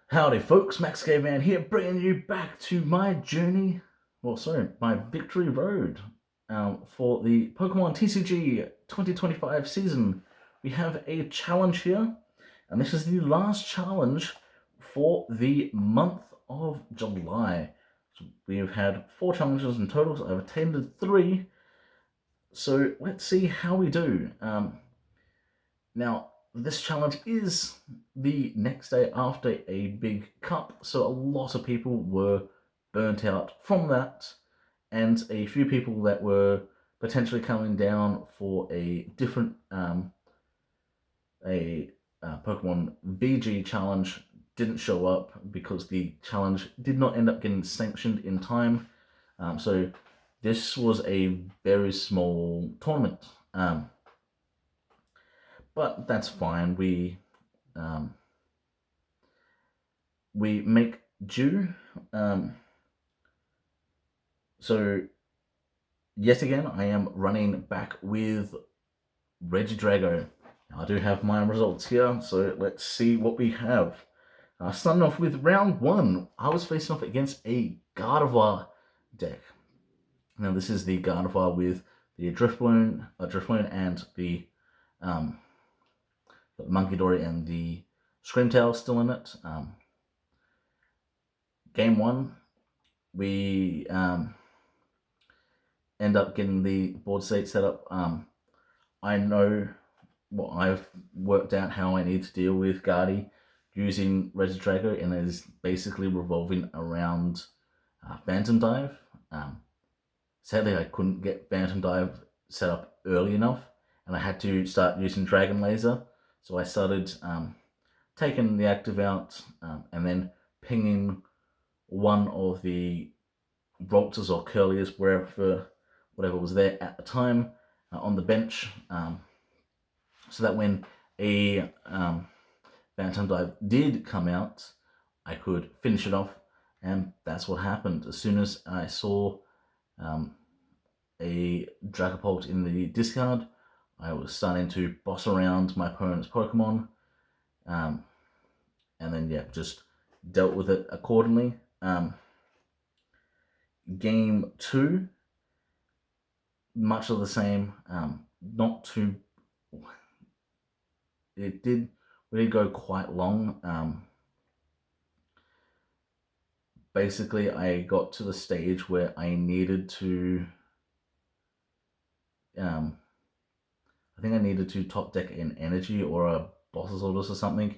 Howdy folks, Max Caveman here, bringing you back to my journey, my victory road for the Pokemon TCG 2025 season. We have a challenge here, and this is the last challenge for the month of July. So we've had 4 challenges in total, so I've attended 3, so let's see how we do. Now, this challenge is the next day after a big cup, so a lot of people were burnt out from that, and a few people that were potentially coming down for a different Pokemon VG challenge didn't show up because the challenge did not end up getting sanctioned in time. So this was a very small tournament. But that's fine. We make do. So yet again, I am running back with Regidrago. I do have my results here, so let's see what we have. Starting off with round 1, I was facing off against a Gardevoir deck. Now this is the Gardevoir with the Drifloon and the Munkidori and the Screamtail still in it. Game 1, we end up getting the board state set up. I know I've worked out how I need to deal with Guardy using Regidrago, and it is basically revolving around Phantom Dive. Sadly, I couldn't get Phantom Dive set up early enough, and I had to start using Dragon Laser. So I started taking the active out and then pinging one of the Rolters or Curliers, whatever was there at the time, on the bench, so that when a Phantom Dive did come out, I could finish it off, and that's what happened. As soon as I saw a Dragapult in the discard, I was starting to boss around my opponent's Pokemon, and then just dealt with it accordingly. Game 2, much of the same. Not too. It did really go quite long. Basically, I got to the stage where I needed to. I think I needed to top deck an energy or a boss's orders or something,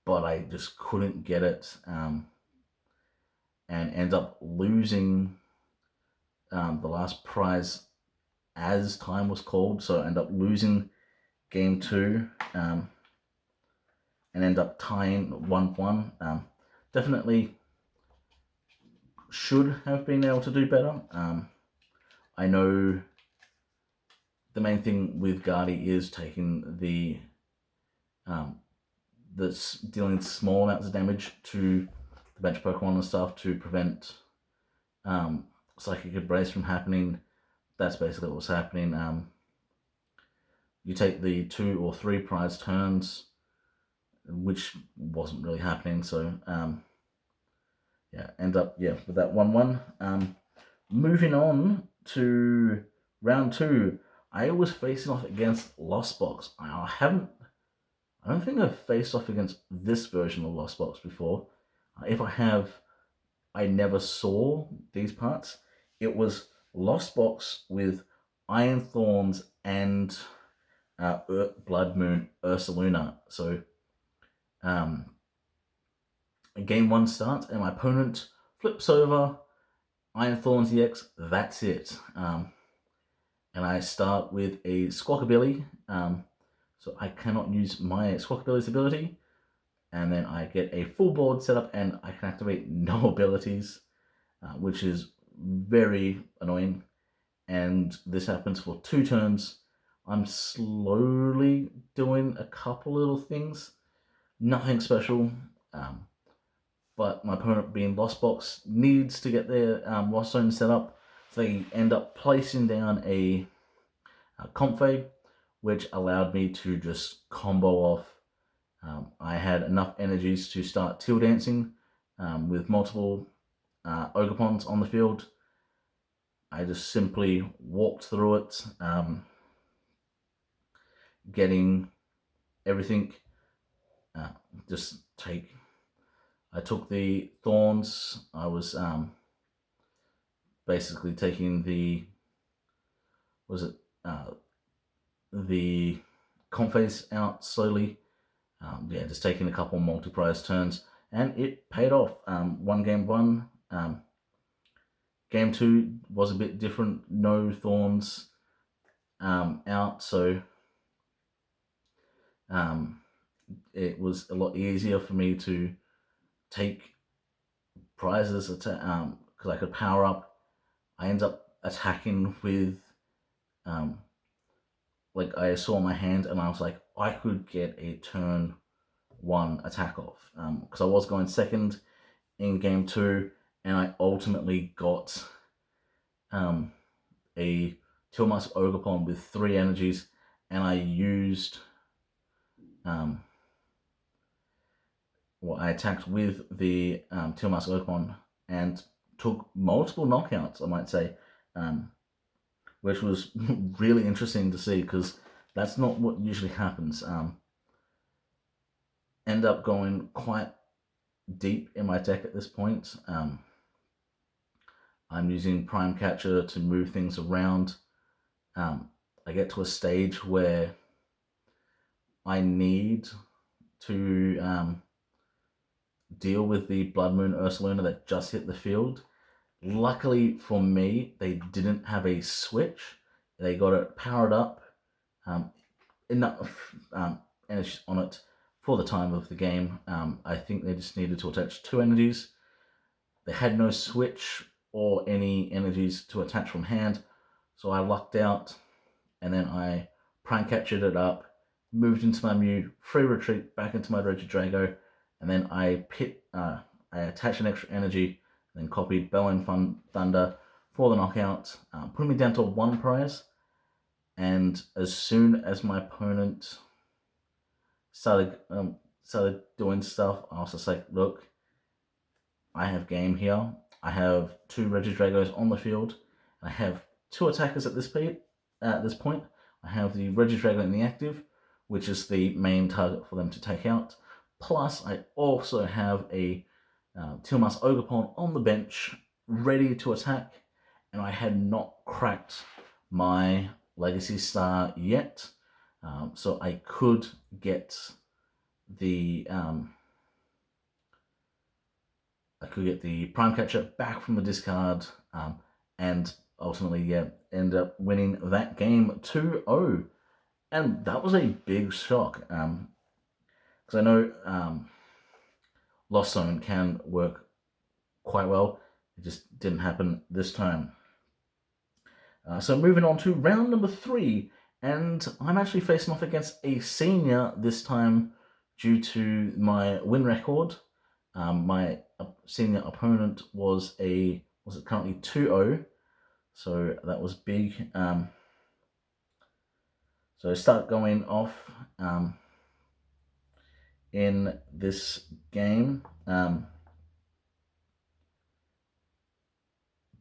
but I just couldn't get it, and end up losing the last prize as time was called. So I end up losing game 2 and end up tying 1-1. Definitely should have been able to do better. I know the main thing with Guardy is taking that's dealing small amounts of damage to the bench Pokemon and stuff to prevent Psychic Embrace from happening. That's basically what was happening. You take the 2 or 3 prize turns, which wasn't really happening. So end up with that 1-1. Moving on to round 2, I was facing off against Lost Box. I don't think I've faced off against this version of Lost Box before. If I have, I never saw these parts. It was Lost Box with Iron Thorns and Blood Moon Ursaluna. So game 1 starts, and my opponent flips over Iron Thorns EX. That's it. And I start with a Squawkabilly. So I cannot use my Squawkabilly's ability. And then I get a full board setup, and I can activate no abilities, which is very annoying. And this happens for 2 turns. I'm slowly doing a couple little things. Nothing special. But my opponent, being Lost Box, needs to get their Lost Zone set up. So they end up placing down a Comfey, which allowed me to just combo off I had enough energies to start Teal dancing with multiple Ogerpons on the field. I just simply walked through it, getting everything. Uh, just take. I took the thorns. I was basically taking the the Comphase out slowly. Yeah, just taking a couple multi-prize turns, and it paid off. One game won. Game two was a bit different. No thorns out, so it was a lot easier for me to take prizes because I could power up. I ended up attacking with like I saw my hand and I was like, I could get a turn one attack off because I was going second in game two, and I ultimately got a Teal Ogerpon with 3 energies, and I used I attacked with the Teal Ogerpon and took multiple knockouts, I might say, which was really interesting to see because that's not what usually happens. End up going quite deep in my deck at this point. I'm using Prime Catcher to move things around. I get to a stage where I need to deal with the Blood Moon Ursaluna that just hit the field. Luckily for me, they didn't have a switch. They got it powered up, enough energy on it for the time of the game. I think they just needed to attach 2 energies. They had no switch or any energies to attach from hand, so I lucked out, and then I Prime Captured it up, moved into my Mew, free retreat back into my Regidrago, and then I attached an extra energy, then copied Bellowing Thunder for the knockout, putting me down to 1 prize. And as soon as my opponent started doing stuff, I was just like, look, I have game here. I have 2 Regidragos on the field. I have 2 attackers at this point. I have the Regidrago in the active, which is the main target for them to take out. Plus, I also have a Teal Ogerpon on the bench, ready to attack, and I had not cracked my Legacy Star yet, so I could get the Prime Catcher back from the discard, and ultimately, end up winning that game 2-0. And that was a big shock, because I know Lost Zone can work quite well. It just didn't happen this time. So moving on to round number 3, and I'm actually facing off against a senior this time due to my win record. My senior opponent was currently 2-0, so that was big. So I start going off in this game.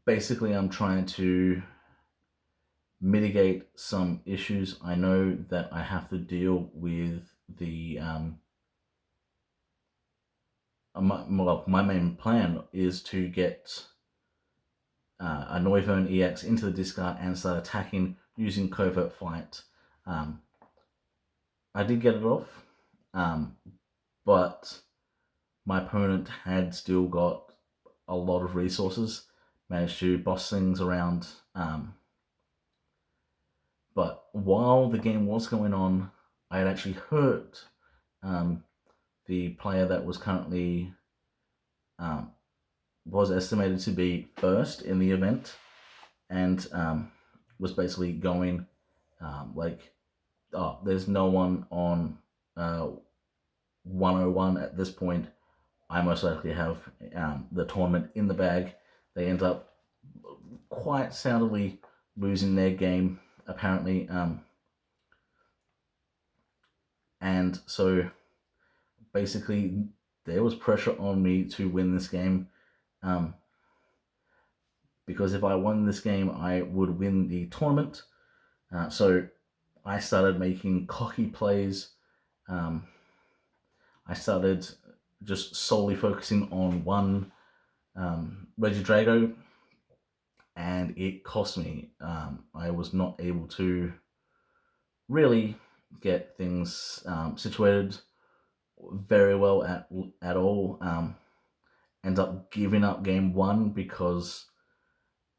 Basically, I'm trying to mitigate some issues. I know that I have to deal with the my main plan is to get a Noivern EX into the discard and start attacking using Covert Flight. I did get it off, but my opponent had still got a lot of resources, managed to boss things around. But while the game was going on, I had actually hurt the player that was currently was estimated to be first in the event, and was basically going like, oh, there's no one on 101 at this point. I most likely have the tournament in the bag. They end up quite soundly losing their game, apparently. And so basically there was pressure on me to win this game, because if I won this game, I would win the tournament. So I started making cocky plays. I started just solely focusing on one Regidrago, and it cost me. I was not able to really get things situated very well at all. End up giving up game one because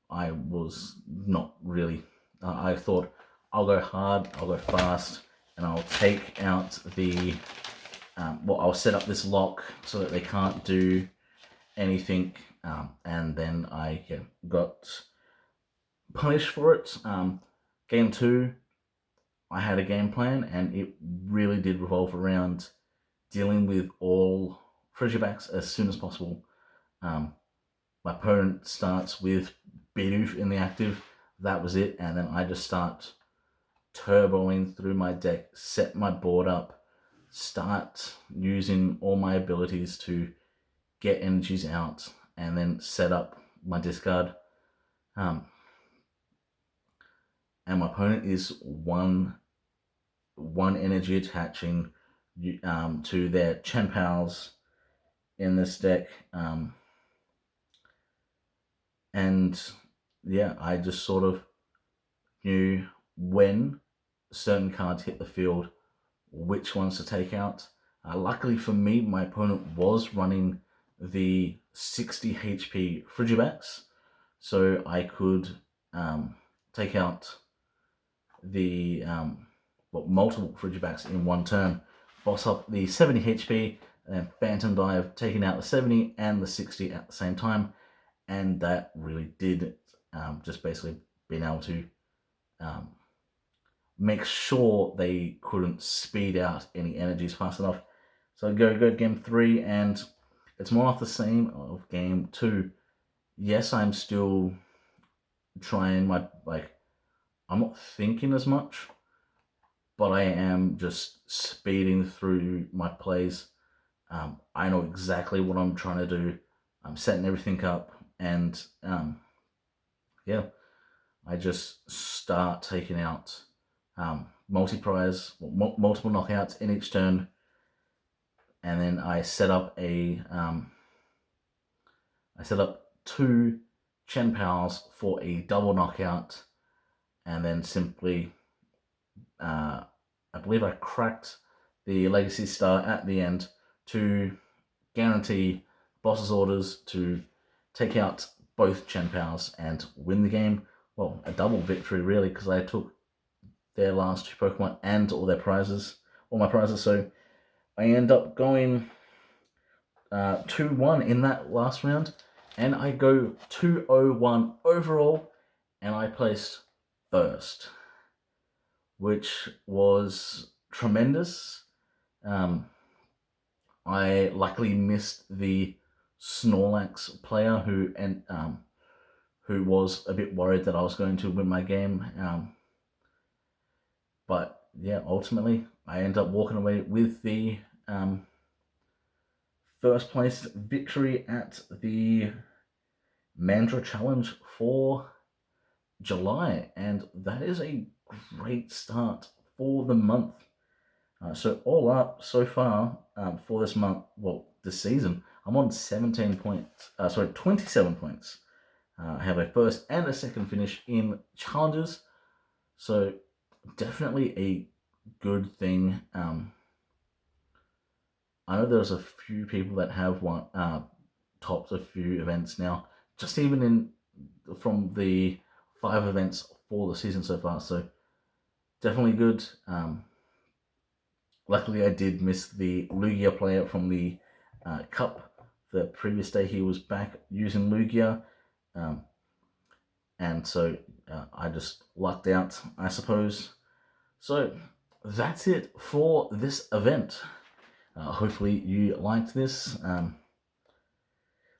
I was not really. I thought I'll go hard, I'll go fast, and I'll take out the. I'll set up this lock so that they can't do anything, and then I got punished for it. Game two, I had a game plan, and it really did revolve around dealing with all Frigibacks as soon as possible. My opponent starts with Bidoof in the active, that was it, and then I just start turboing through my deck, set my board up, start using all my abilities to get energies out, and then set up my discard. And my opponent is one energy attaching to their Chenpals in this deck. And yeah, I just sort of knew when certain cards hit the field, which ones to take out. Luckily for me, my opponent was running the 60 HP Frigibacks, so I could take out the multiple Frigibacks in one turn, boss up the 70 HP, and then Phantom Dive, taking out the 70 and the 60 at the same time, and that really did just basically being able to make sure they couldn't speed out any energies fast enough. So go to game three, and it's more of the same of game two. Yes, I'm still trying my, I'm not thinking as much, but I am just speeding through my plays. I know exactly what I'm trying to do. I'm setting everything up, and yeah, I just start taking out multi-prize, multiple knockouts in each turn, and then I set up two Chenpals for a double knockout, and then simply, I believe I cracked the Legacy Star at the end to guarantee boss's orders to take out both Chenpals and win the game. Well, a double victory really, because I took their last two Pokemon and all their prizes, all my prizes. So I end up going 2-1 in that last round, and I go 2-0-1 overall, and I placed first, which was tremendous. I luckily missed the Snorlax player who was a bit worried that I was going to win my game. But yeah, ultimately, I end up walking away with the first place victory at the Mandurah Challenge for July, and that is a great start for the month. So all up so far for this month, this season, I'm on 27 points. I have a first and a second finish in challenges, so definitely a good thing. I know there's a few people that have topped a few events now, just even from the 5 events for the season so far. So definitely good. Luckily, I did miss the Lugia player from the Cup. The previous day he was back using Lugia, and so I just lucked out, I suppose. So that's it for this event. Hopefully you liked this.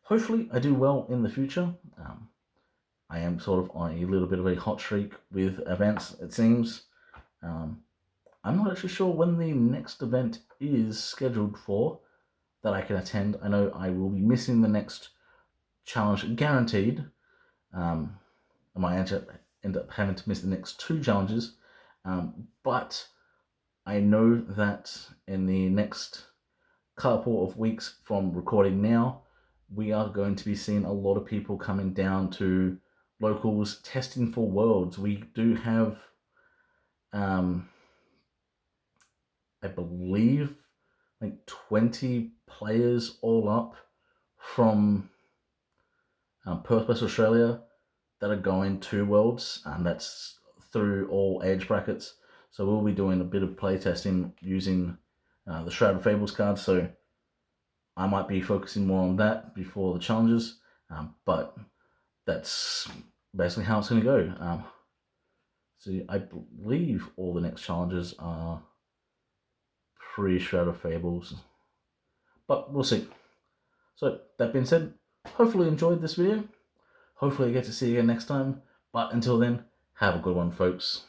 Hopefully I do well in the future. I am sort of on a little bit of a hot streak with events, it seems. I'm not actually sure when the next event is scheduled for. that I can attend. I know I will be missing the next challenge guaranteed. I might end up having to miss the next 2 challenges, but I know that in the next couple of weeks from recording now, we are going to be seeing a lot of people coming down to locals testing for worlds. We do have, I believe, like 20 players all up from Perth, West Australia, that are going to worlds, and that's through all age brackets. So we'll be doing a bit of playtesting using the Shroud of Fables cards. So I might be focusing more on that before the challenges, but that's basically how it's going to go. So I believe all the next challenges are pre-Shroud of Fables, but we'll see. So that being said, hopefully you enjoyed this video. Hopefully I get to see you again next time. But until then, have a good one, folks.